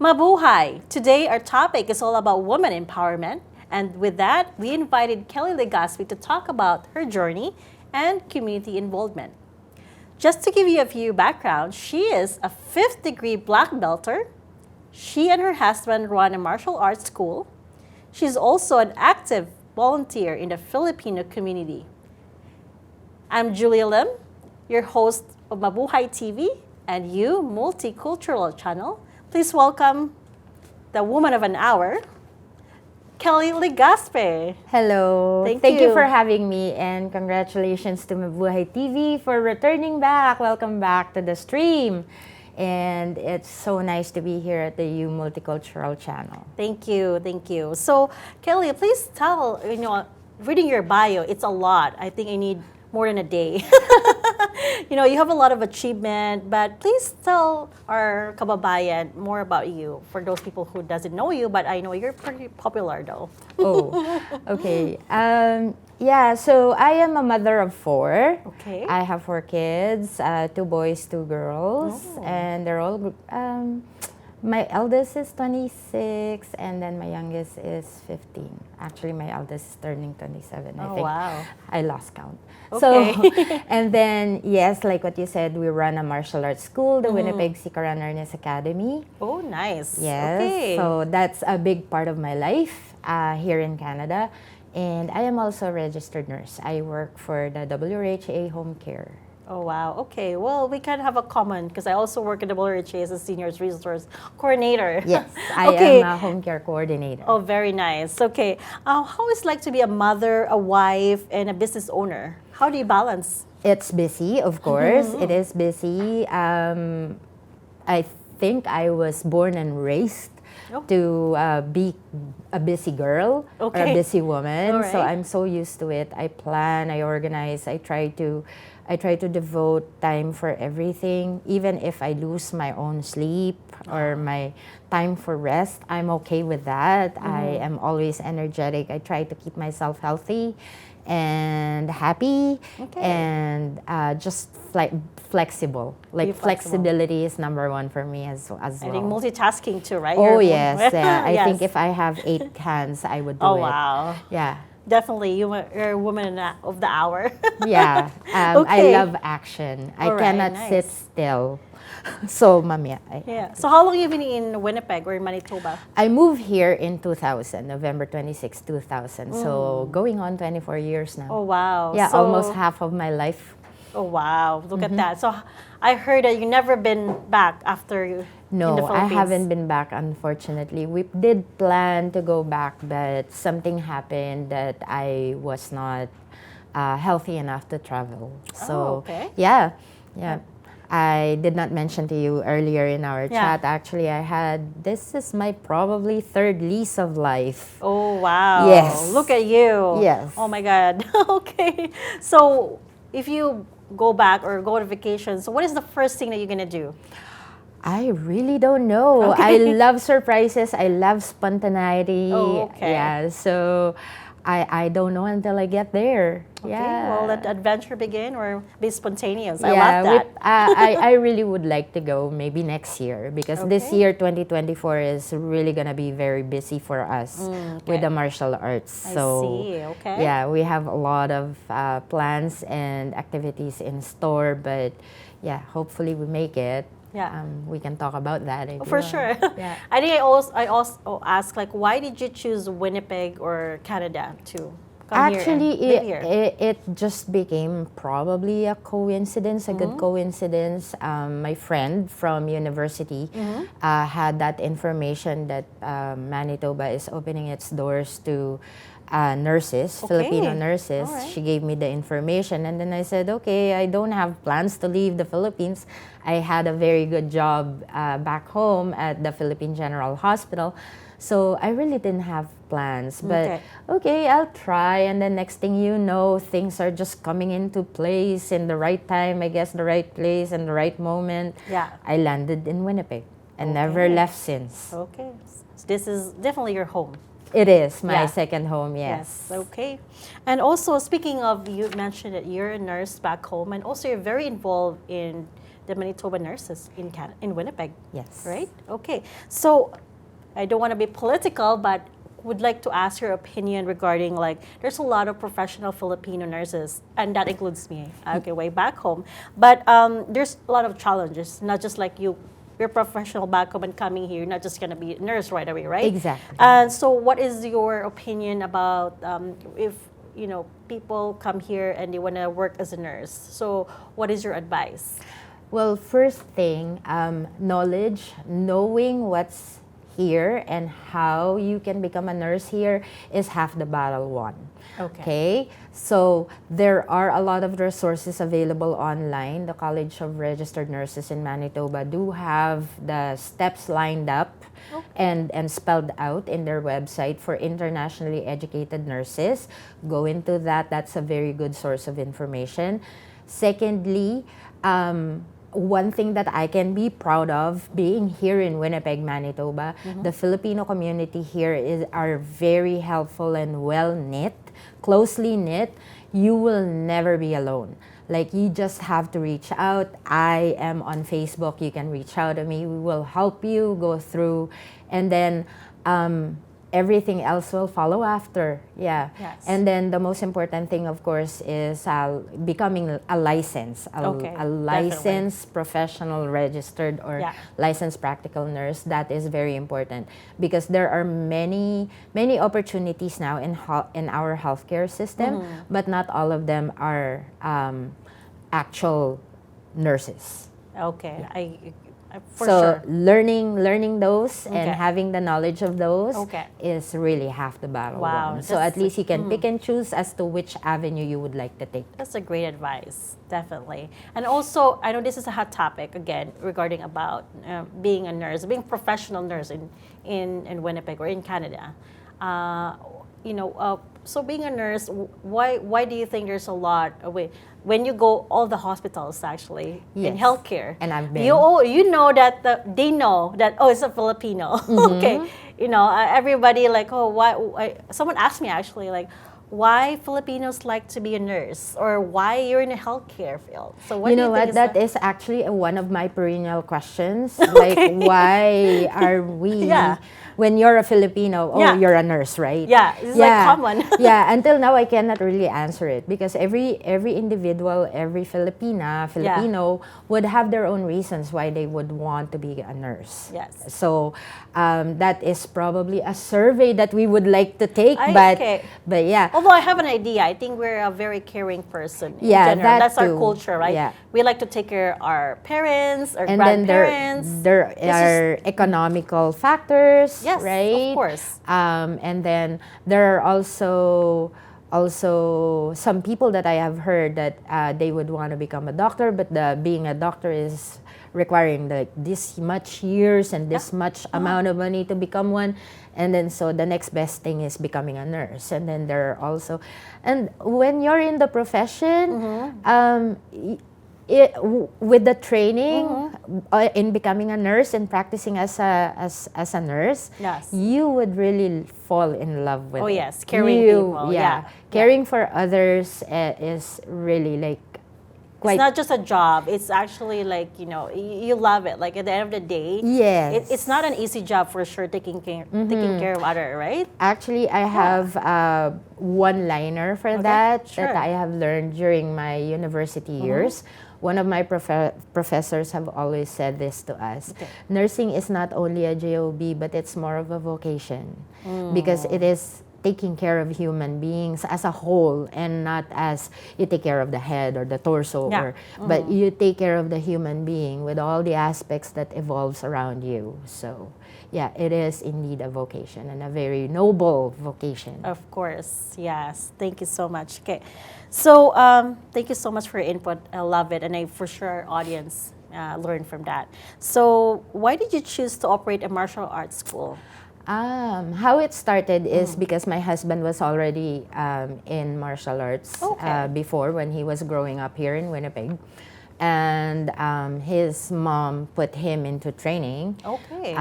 Mabuhay! Today our topic is all about women empowerment, and with that, we invited Kelly Legaspi to talk about her journey and community involvement. Just to give you a few background, she is a 5th degree black belter. She and her husband run a martial arts school. She's also an active volunteer in the Filipino community. I'm Julia Lim, your host of Mabuhay TV and you, Multicultural channel. Please welcome the woman of an hour, Kelly Legaspi. Hello. Thank you you for having me, and congratulations to Mabuhay TV for returning back. Welcome back to the stream. And it's so nice to be here at the U Multicultural channel. Thank you. So, Kelly, please tell, reading your bio, it's a lot. I think I need more than a day. You have a lot of achievement, but please tell our kababayan more about you for those people who doesn't know you, but I know you're pretty popular though. Oh, okay. So I am a mother of 4. Okay. I have 4 kids, 2 boys, 2 girls, and they're all, my eldest is 26, and then my youngest is 15. Actually, my eldest is turning 27, I think. Wow. I lost count. Okay. So, and then, yes, like what you said, we run a martial arts school, the Winnipeg Sikaran Arnis Academy. Oh, nice. Yes, Okay. so that's a big part of my life here in Canada. And I am also a registered nurse. I work for the WRHA Home Care. Oh, wow. Okay. Well, we kind of have a common because I also work at WRHA as a seniors resource coordinator. Yes, I Okay. am a home care coordinator. Oh, very nice. Okay. How is it like to be a mother, a wife, and a business owner? How do you balance? It's busy, of course. It is busy. I think I was born and raised to be a busy girl or a busy woman. All right. So I'm so used to it. I plan, I organize, I try to devote time for everything. Even if I lose my own sleep or my time for rest, I'm okay with that. I am always energetic. I try to keep myself healthy and happy and just flexible. Like flexibility is number 1 for me as well. I think multitasking too, right? Oh, yes. Yeah. I Yes. think if I have 8 hands, I would do it. Oh, wow. Yeah. Definitely, you're a woman of the hour. Yeah. Okay. I love action. I All right, cannot nice. sit still. So, mamaya. Yeah. So how long have you been in Winnipeg or in Manitoba? I moved here in 2000, November 26, 2000. So, going on 24 years now. Oh, wow. Yeah, So- almost half of my life. Oh, wow. Look at that. So I heard that you never been back after in the No, I Philippines. haven't been back, unfortunately. We did plan to go back, but something happened that I was not healthy enough to travel. So, okay. yeah. I did not mention to you earlier in our chat, actually, this is my probably 3rd lease of life. Oh, wow. Yes. Look at you. Yes. Oh, my God. Okay. So if you go back or go on vacation, so what is the first thing that you're going to do? I really don't know. I love surprises. I love spontaneity. Oh, okay. Yeah, so I don't know until I get there. Okay, Yeah. well, let adventure begin or be spontaneous. I love that. I really would like to go maybe next year because this year, 2024, is really going to be very busy for us with the martial arts. I So, see. Okay. yeah, we have a lot of plans and activities in store, but yeah, hopefully we make it. Yeah. We can talk about that. If For you want. sure. Yeah. I think I also ask, like, why did you choose Winnipeg or Canada to come Actually, here and live here? it just became probably a coincidence, a good coincidence. My friend from university had that information that Manitoba is opening its doors to nurses, Filipino nurses. Alright. She gave me the information, and then I said, okay, I don't have plans to leave the Philippines. I had a very good job back home at the Philippine General Hospital. So I really didn't have plans, but okay, I'll try. And then next thing you know, things are just coming into place in the right time, I guess, the right place and the right moment. Yeah. I landed in Winnipeg and never left since. Okay. So this is definitely your home. It is my Yeah. second home, yes. Okay. And also, speaking of, you mentioned that you're a nurse back home, and also you're very involved in the Manitoba nurses in Winnipeg. Yes. Right? Okay. So I don't want to be political, but would like to ask your opinion regarding, like, there's a lot of professional Filipino nurses, and that includes me, okay, way back home. But there's a lot of challenges, not just like you're professional back home and coming here, you're not just going to be a nurse right away, right? Exactly. And so what is your opinion about if, people come here and they want to work as a nurse? So what is your advice? Well, first thing, knowledge, knowing what's here and how you can become a nurse here is half the battle won. Okay. So there are a lot of resources available online. The College of Registered Nurses in Manitoba do have the steps lined up and spelled out in their website for internationally educated nurses. Go into that. That's a very good source of information. Secondly, one thing that I can be proud of being here in Winnipeg, Manitoba, the Filipino community here are very helpful and well knit, closely knit. You will never be alone. Like, you just have to reach out. I am on Facebook. You can reach out to me. We will help you go through, and then everything else will follow after. Yeah. Yes. And then the most important thing, of course, is becoming a licensed, a licensed professional registered or licensed practical nurse. That is very important because there are many opportunities now in our healthcare system, but not all of them are actual nurses. Okay. Yeah. For so sure. learning those and having the knowledge of those is really half the battle. Wow. So at least you can pick and choose as to which avenue you would like to take. That's a great advice, definitely. And also, I know this is a hot topic again regarding about being a nurse, being a professional nurse in Winnipeg or in Canada. So being a nurse, why do you think there's a lot of when you go all the hospitals actually in healthcare, and I've been, you know that they know that it's a Filipino. Okay, everybody like, why? Someone asked me actually like, why Filipinos like to be a nurse or why you're in the healthcare field. So what do you think that is actually one of my perennial questions. Like, why are we? When you're a Filipino, you're a nurse, right? Yeah, it's like common. Yeah, until now I cannot really answer it because every individual, every Filipino would have their own reasons why they would want to be a nurse. Yes. So that is probably a survey that we would like to take, but yeah. Although I have an idea, I think we're a very caring person in general. That's our culture, right? Yeah. We like to take care of our parents, our and grandparents. And then there are economical factors. Yes, right? Of course. And then there are also some people that I have heard that they would want to become a doctor, but being a doctor is requiring like this much years and this much amount of money to become one. And then so the next best thing is becoming a nurse. And then there are also, and when you're in the profession, with the training in becoming a nurse and practicing as a nurse, you would really fall in love with it. Yes, caring people. Caring for others is really like it's not just a job. It's actually like, you love it. Like at the end of the day, it's not an easy job for sure, taking care of others, right? Actually, I have one-liner for that I have learned during my university years. One of my professors have always said this to us. Nursing is not only a job, but it's more of a vocation because it is taking care of human beings as a whole and not as you take care of the head or the torso, but you take care of the human being with all the aspects that evolves around you. So yeah, it is indeed a vocation and a very noble vocation. Of course, yes. Thank you so much. Okay, so thank you so much for your input. I love it, and for sure our audience learned from that. So why did you choose to operate a martial arts school? How it started is because my husband was already in martial arts before when he was growing up here in Winnipeg. and his mom put him into training. Okay.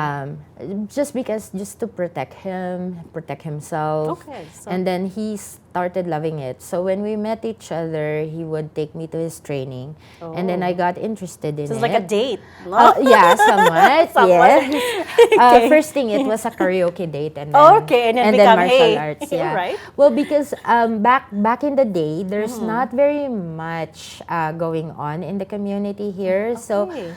Just to protect him, protect himself. Okay, so- And then he started loving it. So when we met each other, he would take me to his training, and then I got interested in So it. it's like a date, no? Yeah, somewhat. Somewhat. Yes. Okay. First thing, it was a karaoke date, and then, Okay, and then then become, martial hey. arts. Yeah. Right. Well, because back in the day, there's not very much going on in the community here. So Okay.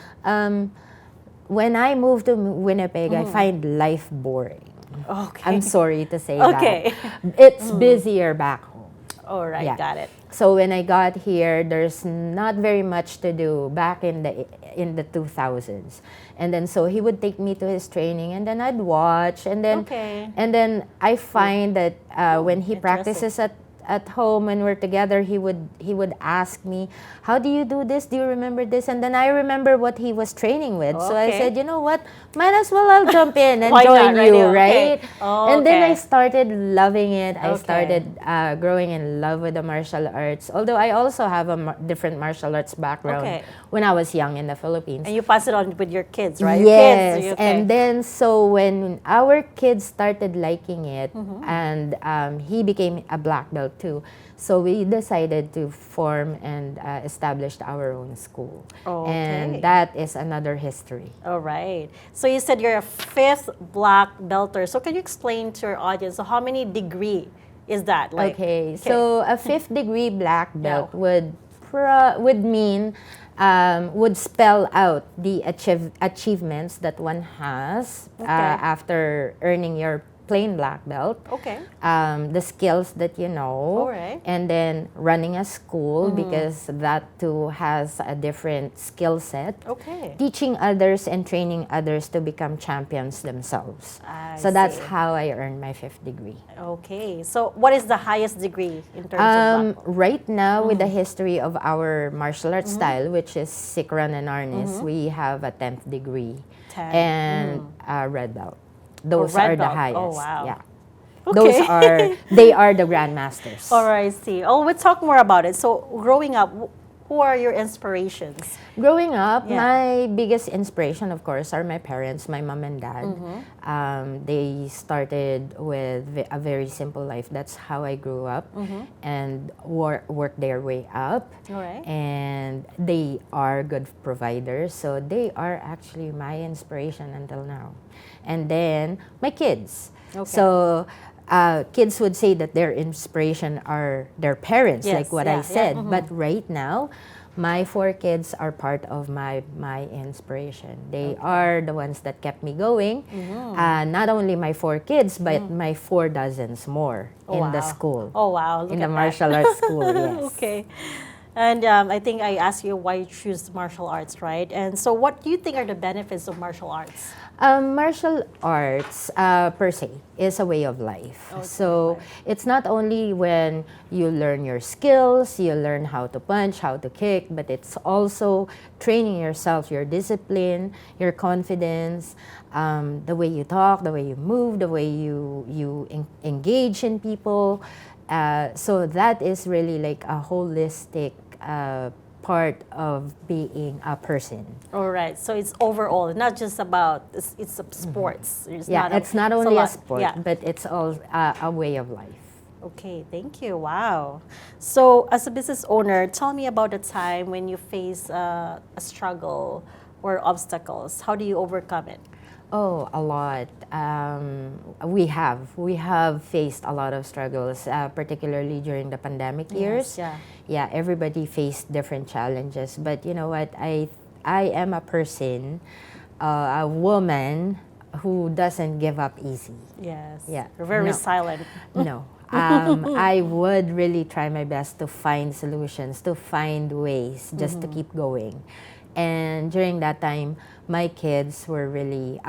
when I moved to Winnipeg, I find life boring. Okay. I'm sorry to say Okay. that. It's busier back home. All right, Yeah. got it. So when I got here, there's not very much to do back in the 2000s. And then so he would take me to his training, and then I'd watch, and then Okay. and then I find that when he interesting. practices at home when we're together, he would ask me, "How do you do this? Do you remember this?" And then I remember what he was training with. So I Okay. said, "You know what? Might as well I'll jump in and Why join not, you, right? right?" Okay. Oh, And then I okay. started loving it. I Okay. started growing in love with the martial arts. Although I also have a different martial arts background Okay. when I was young in the Philippines. And you pass it on with your kids, right? Your Yes, kids, okay. and then so when our kids started liking it, and he became a black belt too, so we decided to form and established our own school, Okay. and that is another history. All right. So you said you're a 5th black belter. So can you explain to our audience, so how many degree is that? Like, Okay, so a 5th degree black belt Yeah. would mean would spell out the achievements that one has Okay. after earning your plain black belt. Okay. The skills that you know, Alright. and then running a school, because that too has a different skill set. Okay. Teaching others and training others to become champions themselves. I So that's see. how I earned my 5th degree. Okay. So what is the highest degree in terms of black belt? Right now, with the history of our martial arts style, which is Sikaran Arnis, we have a 10th degree 10. and a red belt. Those red are the belt. highest. Oh, wow. Yeah. Okay. They are the grandmasters. All right, I see. Oh, we'll talk more about it. So growing up, who are your inspirations? Growing up, Yeah. my biggest inspiration, of course, are my parents, my mom and dad. They started with a very simple life. That's how I grew up, and worked their way up. All right. And they are good providers, so they are actually my inspiration until now. And then my kids. Okay. So kids would say that their inspiration are their parents, Yes, like what yeah, I said. yeah, But right now, my 4 kids are part of my inspiration. They are the ones that kept me going. Not only my 4 kids, but my 4 dozens more Oh, in the wow. school. Oh, wow. Look In at the that. martial arts school, yes. Okay. And I think I asked you why you choose martial arts, right? And so what do you think are the benefits of martial arts? Martial arts, per se, is a way of life. Okay, So it's not only when you learn your skills, you learn how to punch, how to kick, but it's also training yourself, your discipline, your confidence, the way you talk, the way you move, the way you engage in people. So that is really like a holistic part of being a person. All right. So it's overall, not just about, it's sports. It's It's not it's only a lot. sport, Yeah. but it's all a way of life. Okay, thank you. Wow. So as a business owner, tell me about a time when you face a struggle or obstacles. How do you overcome it? Oh, a lot. We have faced a lot of struggles, particularly during the pandemic years. yeah. Yeah, everybody faced different challenges. But you know what? I am a person, a woman who doesn't give up easy. Yes. Yeah. You're very No. silent. No. I would really try my best to find solutions, to find ways just to keep going. And during that time, our kids were really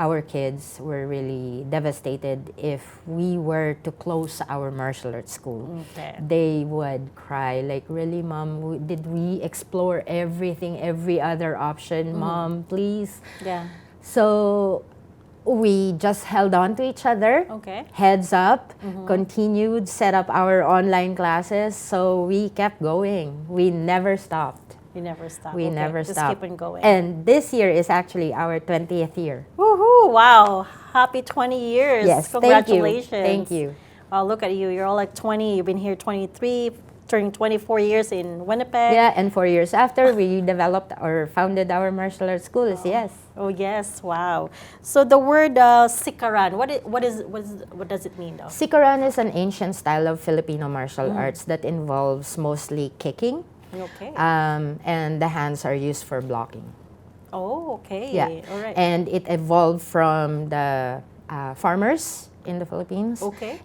devastated if we were to close our martial arts school. Okay. They would cry, like, really, Mom, did we explore everything, every other option? Mom, please. Yeah. So we just held on to each other, Okay. heads up, continued, set up our online classes. So we kept going. We never stopped. You never stop. We Okay, never just stop. keep on going. And this year is actually our 20th year. Woohoo! Wow. Happy 20 years. Yes, Congratulations. Thank you. Wow, look at you. You're all like 20. You've been here 23, turning 24 years in Winnipeg. Yeah, and 4 years after, we developed or founded our martial arts schools. Yes. Oh, yes. Wow. So the word Sikaran, what does it mean though? Sikaran is an ancient style of Filipino martial arts that involves mostly kicking. Okay. And the hands are used for blocking. Oh, okay. Yeah. All right. And it evolved from the farmers in the Philippines. Okay.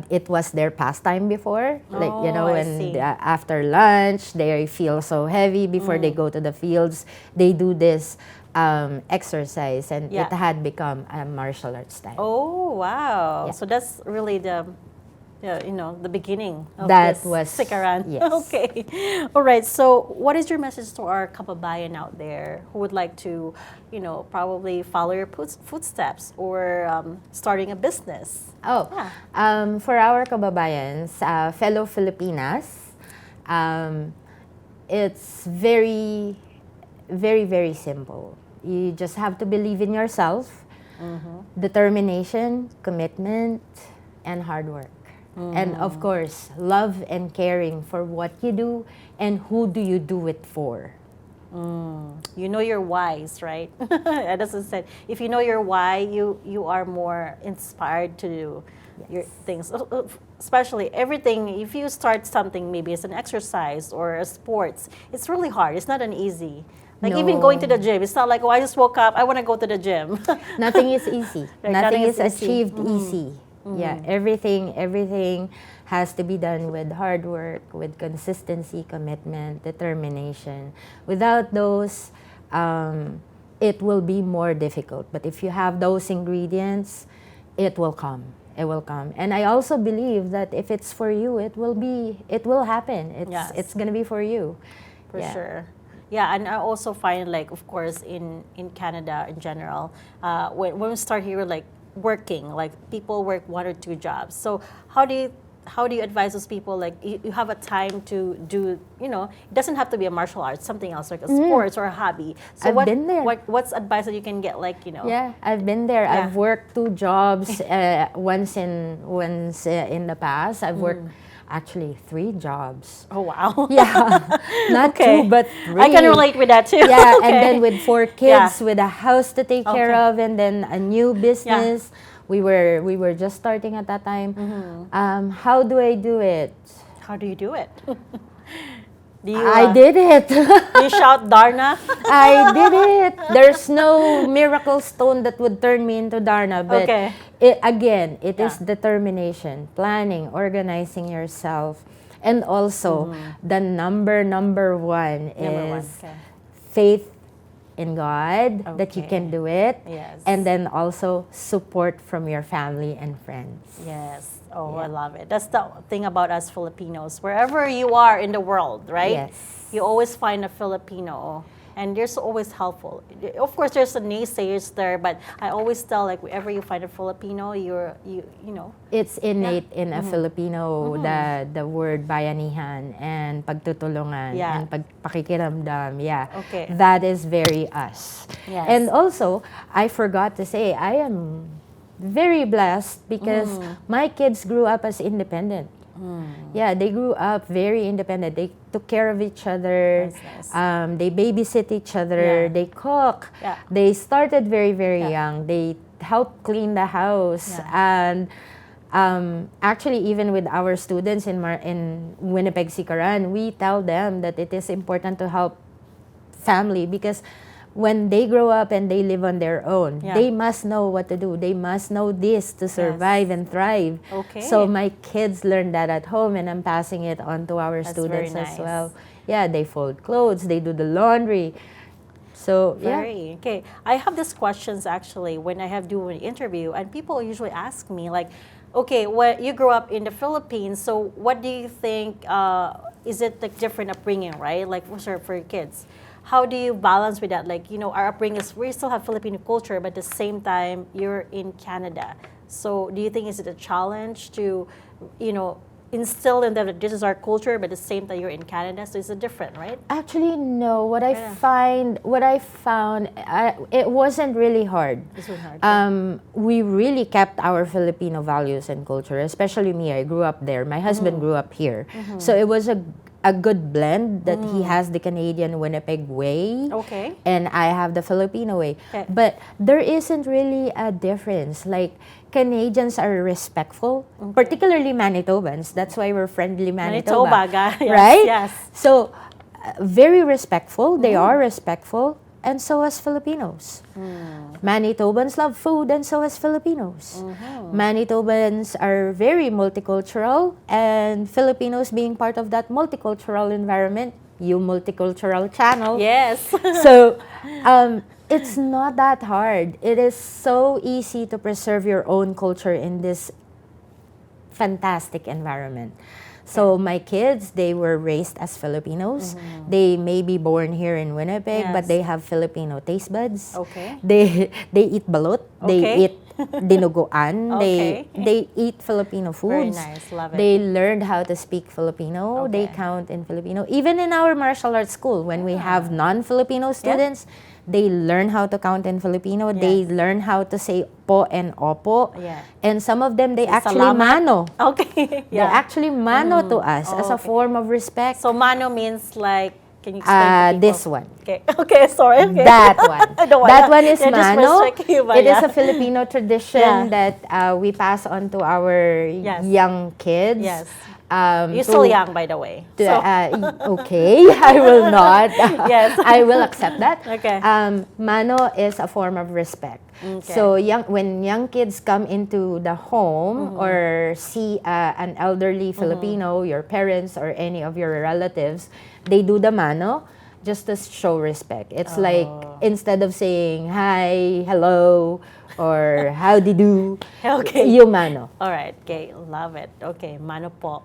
It was their pastime before. I see. After lunch, they feel so heavy before they go to the fields. They do this exercise, and Yeah. it had become a martial arts style. Oh, wow. Yeah. So that's really the beginning of That this was- Sikaran. yes. Okay. All right. So what is your message to our kababayan out there who would like to, probably follow your footsteps or starting a business? For our kababayans, fellow Filipinas, it's very, very, very simple. You just have to believe in yourself, determination, commitment, and hard work. And of course, love and caring for what you do and who do you do it for. You know your whys, right? Edison said, if you know your why, you are more inspired to do your things. Especially everything, if you start something, maybe it's an exercise or a sports, it's really hard. It's not an easy. Like even No. going to the gym, it's not like, I just woke up, I want to go to the gym. Nothing is easy. Right, nothing nothing is is easy. achieved easy. Yeah, everything has to be done with hard work, with consistency, commitment, determination. Without those, it will be more difficult. But if you have those ingredients, it will come. It will come. And I also believe that if it's for you, it will happen. Yes. It's gonna be for you. For Yeah. sure. Yeah, and I also find, like, of course, in Canada in general, when we start here, like, working, like, people work 1 or 2 jobs. So how do you advise those people, like, you have a time to do, it doesn't have to be a martial arts, something else, like a sports or a hobby. So I've been there. What's advice that you can get, like, Yeah, I've been there. Yeah. I've worked 2 jobs once in the past. I've worked actually 3 jobs. Oh, wow. Yeah, not Okay. 2 but 3. I can relate with that too. Yeah, Okay. and then with 4 kids, Yeah. with a house to take care Okay. of, and then a new business. We were just starting at that time. How do I do it? How do you do it? Do you, I did it. do you shout Darna? I did it. There's no miracle stone that would turn me into Darna. But Okay. it is Yeah. determination, planning, organizing yourself. And also, the number one Number one. is Okay. faith in God that you Okay. can do it. Yes. And then also support from your family and friends. Yes. Oh, I Yeah. love it. That's the thing about us Filipinos. Wherever you are in the world, right? Yes. You always find a Filipino. And they're always helpful. Of course, there's the naysayers there, but I always tell, like, wherever you find a Filipino, you know. It's innate in a Filipino, the word bayanihan and pagtutulungan Yeah. and pakikiramdam. Yeah. Okay. That is very us. Yes. And also, I forgot to say, I am very blessed because my kids grew up as independent. Yeah, they grew up very independent. They took care of each other. That's nice. They babysit each other. Yeah. They cook. Yeah. They started very, very Yeah. young. They helped clean the house. Yeah. And actually, even with our students in Winnipeg Sikaran, we tell them that it is important to help family because when they grow up and they live on their own, Yeah. they must know what to do. They must know this to survive and thrive. Okay. So my kids learn that at home, and I'm passing it on to our That's students very as nice. well. Yeah, they fold clothes, they do the laundry. So yeah. Very. Okay. I have these questions actually when I have do an interview, and people usually ask me, like, okay, well, you grew up in the Philippines, so what do you think, is it like different upbringing, right? Like for your kids. How do you balance with that? Like, our upbringing is, we still have Filipino culture, but at the same time, you're in Canada. So do you think, is it a challenge to, instill in them that this is our culture, but at the same time you're in Canada, so it's a different, right? Actually, no. Yeah. What I found, it wasn't really hard. This was hard. We really kept our Filipino values and culture, especially me. I grew up there. My husband grew up here. So it was a good blend that he has the Canadian Winnipeg way. Okay. And I have the Filipino way. Okay. But there isn't really a difference. Like, Canadians are respectful, particularly Manitobans. That's why we're friendly Manitoba. Manitoba, yes, right? yes. So, very respectful. They are respectful. And so as Filipinos. Manitobans love food, and so as Filipinos. Manitobans are very multicultural, and Filipinos being part of that multicultural environment, you multicultural channel. Yes. So, it's not that hard. It is so easy to preserve your own culture in this fantastic environment. So my kids, they were raised as Filipinos. They may be born here in Winnipeg, Yes. but they have Filipino taste buds. Okay. They eat balot. Okay. They eat dinuguan. Okay. They eat Filipino Very foods. nice, love it. They learned how to speak Filipino. They Okay. count in Filipino. Even in our martial arts school, when we have non-Filipino students, they learn how to count in Filipino. They learn how to say po and opo. Yeah. And some of them, they actually salamat. mano. Okay. They actually mano to us as a okay. form of respect. So mano means like, can you explain to people? This one. Okay. Okay, sorry. Okay. That one. I don't That wanna- one is yeah, just mano. restrict you, but It is yeah. a Filipino tradition that we pass on to our Yes. young kids. Yes. to- You're still young, by the way. to, So, okay, I will not. Yes. I will accept that. Okay. Mano is a form of respect. Okay. So when young kids come into the home or see an elderly Filipino, your parents or any of your relatives, they do the mano just to show respect. It's like instead of saying hi, hello, or howdy do, Okay. you mano. all right. Okay. Love it. Okay. Mano po.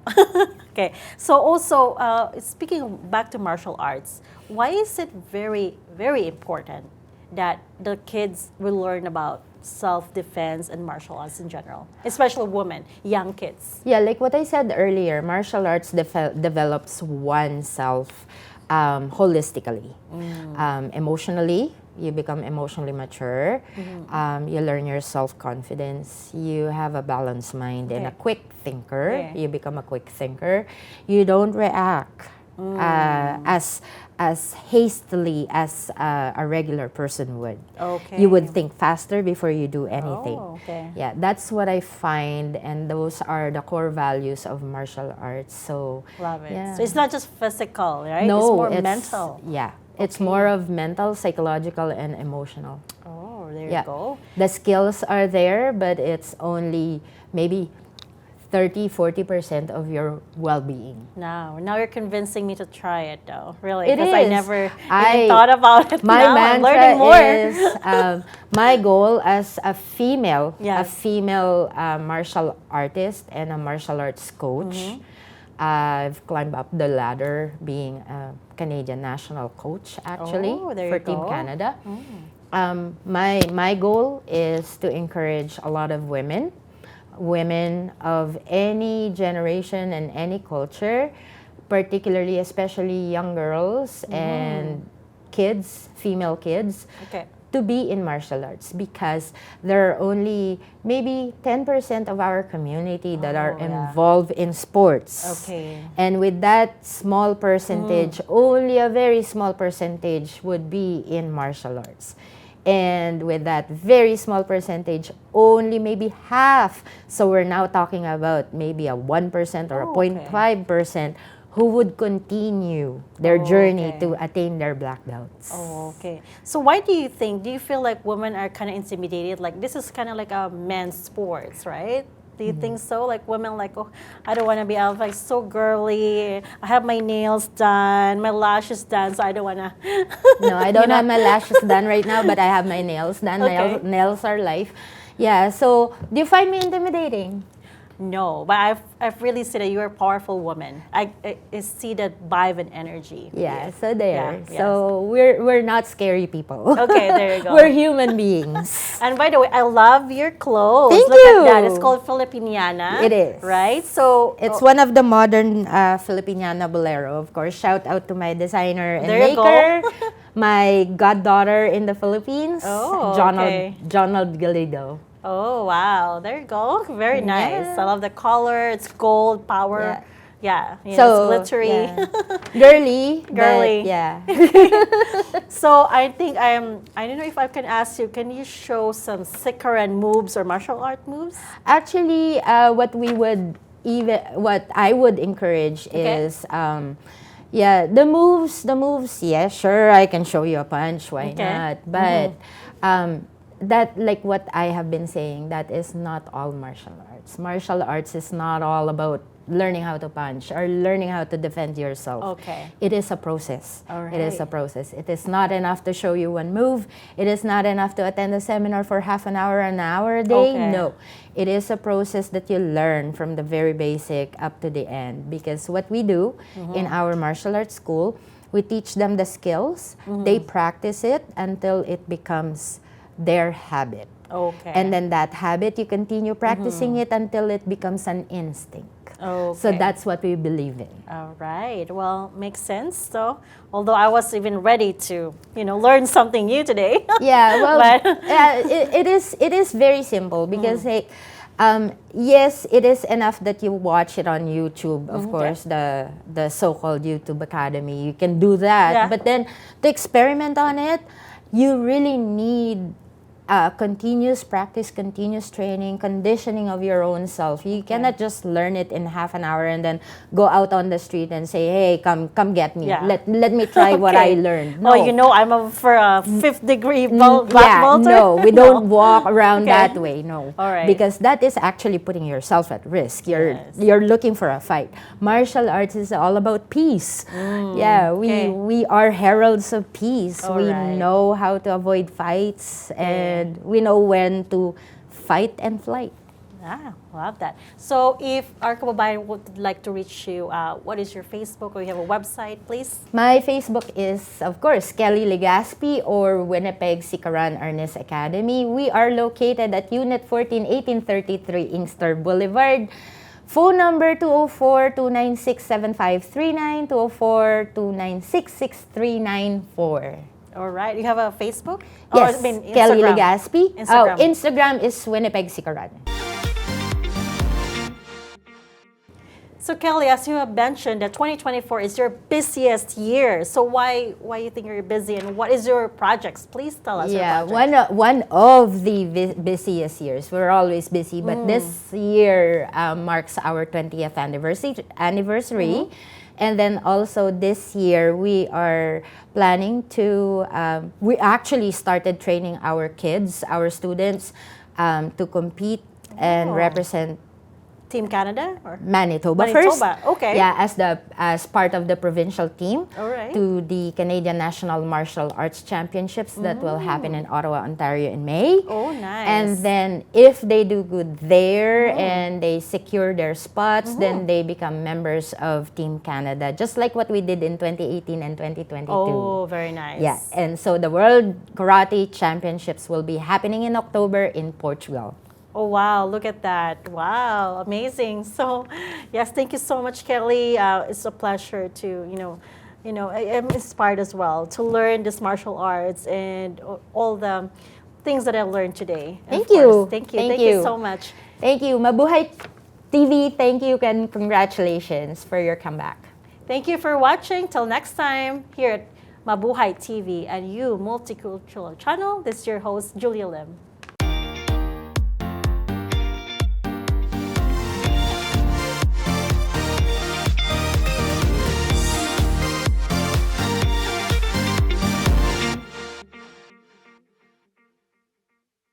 Okay. So also, speaking back to martial arts, why is it very, very important that the kids will learn about self-defense and martial arts in general, especially women, young kids? Yeah, like what I said earlier, martial arts develops oneself holistically. Emotionally, you become emotionally mature. You learn your self-confidence. You have a balanced mind and a Okay. quick thinker. Okay. You become a quick thinker. You don't react as hastily as a regular person would. Okay. You would think faster before you do anything. Oh, okay. Yeah, that's what I find, and those are the core values of martial arts. So, Love it. yeah. So it's not just physical, right? No, it's more mental. Yeah, it's more of mental, psychological, and emotional. Oh, there Yeah. you go. The skills are there, but it's only maybe 30-40% of your well-being. Now you're convincing me to try it, though. Really, It because I is. never I- even thought about it. My now I'm mantra learning more. is my goal as a female, Yes. martial artist and a martial arts coach. I've climbed up the ladder, being a Canadian national coach actually Oh, there for you Team go. Canada. My goal is to encourage a lot of women of any generation and any culture, particularly, especially young girls and kids, female kids, Okay. to be in martial arts, because there are only maybe 10% of our community that are Oh, yeah. involved in sports. Okay. And with that small percentage, only a very small percentage would be in martial arts. And with that very small percentage, only maybe half, so we're now talking about maybe a 1% or a Oh, okay. 0.5% who would continue their journey Okay. to attain their black belts. Oh, okay. So why do you think? Do you feel like women are kind of intimidated? Like this is kind of like a men's sports, right? Do you think so? Like women, like, oh, I don't want to be out like so girly. I have my nails done, my lashes done, so I don't want to. No, I don't have my lashes done right now, but I have my nails done. Okay. Nails are life. Yeah, so do you find me intimidating? No, but I've really seen that you're a powerful woman. I see that vibe and energy. Yeah, so there. Yeah, So we're not scary people. Okay, there you go. We're human beings. And by the way, I love your clothes. Thank Look you. at that. It's called Filipiniana. It is. Right? So It's one of the modern Filipiniana bolero, of course. Shout out to my designer and There you maker, go. my goddaughter in the Philippines, Oh, okay. Jonald Galido. Oh, wow. There you go. Very nice. Yeah. I love the color. It's gold, power. Yeah. So, it's glittery. yeah. Girly. Girly. But, yeah. So I think I don't know if I can ask you, can you show some Sikaran moves or martial art moves? Actually, what I would encourage is, yeah, the moves, yeah, sure, I can show you a punch, why not? But, that, like what I have been saying, that is not all martial arts. Martial arts is not all about learning how to punch or learning how to defend yourself. Okay. It is a process. All right. It is a process. It is not enough to show you one move. It is not enough to attend a seminar for half an hour a day. Okay. No. It is a process that you learn from the very basic up to the end. Because what we do in our martial arts school, we teach them the skills. They practice it until it becomes their habit. Okay. And then that habit, you continue practicing it until it becomes an instinct. Okay. So that's what we believe in. All right. Well, makes sense. So, although I was even ready to, learn something new today. Yeah, well, But- it is very simple because, hey, yes, it is enough that you watch it on YouTube, of course, the so-called YouTube Academy. You can do that. Yeah. But then to experiment on it, you really need continuous practice, continuous training, conditioning of your own self. You cannot just learn it in half an hour and then go out on the street and say, "Hey, come get me. Yeah. Let me try what I Okay. learned." Oh, I'm for a fifth degree black belt. no, we don't walk around Okay. that way. No, All right. because that is actually putting yourself at risk. Yes. You're looking for a fight. Martial arts is all about peace. Yeah, okay. we are heralds of peace. All we right. know how to avoid fights and we know when to fight and flight. Love that. So if our kababayan would like to reach you, what is your Facebook or you have a website, please? My Facebook is, of course, Kelly Legaspi or Winnipeg Sikaran Arnis Academy. We are located at Unit 14, 1833 Inkster Boulevard. Phone number 204-296-7539, 204-296-6394. All right. You have a Facebook? Yes, Or, Kelly Instagram? Legaspi. Instagram. Instagram is Winnipeg Sikaran. So Kelly, as you have mentioned, that 2024 is your busiest year. So why you think you're busy and what is your projects? Please tell us. Yeah, your projects. one of the busiest years. We're always busy, but this year marks our 20th anniversary. And then also this year, we are planning to, we actually started training our kids, our students, to compete and represent Team Canada or Manitoba first. Okay. Yeah, as part of the provincial team All right. to the Canadian National Martial Arts Championships that will happen in Ottawa, Ontario in May. Oh, nice. And then if they do good there and they secure their spots, then they become members of Team Canada, just like what we did in 2018 and 2022. Oh, very nice. Yeah, and so the World Karate Championships will be happening in October in Portugal. Oh, wow. Look at that. Wow. Amazing. So, yes, thank you so much, Kelly. It's a pleasure to, I'm inspired as well to learn this martial arts and all the things that I've learned today. And Thank of course, you. Thank you. Thank Thank you you. so much. Thank you. Mabuhay TV, thank you and congratulations for your comeback. Thank you for watching. Till next time here at Mabuhay TV and You Multicultural Channel. This is your host, Julia Lim.